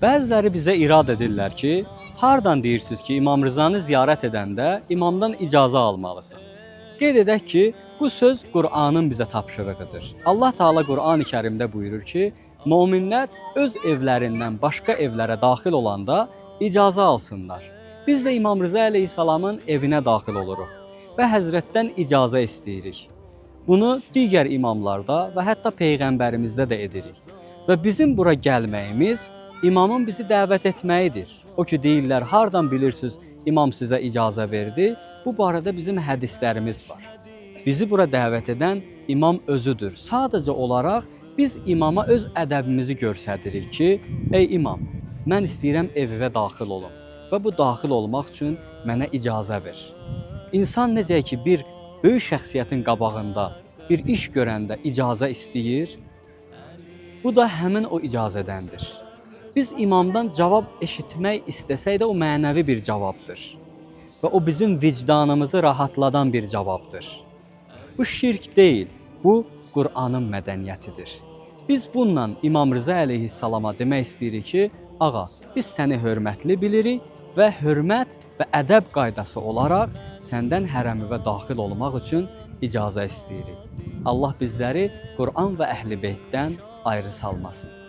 Bəziləri bizə irad edirlər ki, hardan deyirsiniz ki, İmam Rızanı ziyarət edəndə imamdan icazə almalısın. Qeyd edək ki, bu söz Qur'anın bizə tapşırığıdır. Allah Teala Qur'an-ı Kərimdə buyurur ki, möminlər öz evlərindən başqa evlərə daxil olanda icazə alsınlar. Biz də İmam Rıza əleyhissalamın evinə daxil oluruq və Həzrətdən icazə istəyirik. Bunu digər imamlarda və hətta Peyğəmbərimizdə də edirik. Və bizim bura gəlməyimiz imamın bizi dəvət etməyidir. O ki deyirlər, hardan bilirsiniz imam sizə icazə verdi? Bu barədə bizim hədislərimiz var. Bizi bura dəvət edən imam özüdür. Sadəcə olaraq biz imama öz ədəbimizi göstəririk ki, ey imam, mən istəyirəm evimə daxil olum və bu daxil olmaq üçün mənə icazə ver. İnsan necə ki bir böyük şəxsiyyətin qabağında bir iş görəndə icazə istəyir, bu da həmin o icazədəndir. Biz imamdan cavab eşitmək istəsək də o mənəvi bir cavabdır və o bizim vicdanımızı rahatladan bir cavabdır. Bu şirk deyil, bu Qur'anın mədəniyyətidir. Biz bununla İmam Rıza əleyhissalama demək istəyirik ki, ağa, biz səni hörmətli bilirik və hörmət və ədəb qaydası olaraq səndən hərəmivə daxil olmaq üçün icazə istəyirik. Allah bizləri Qur'an və Əhl-i Beytdən ayrı salmasın.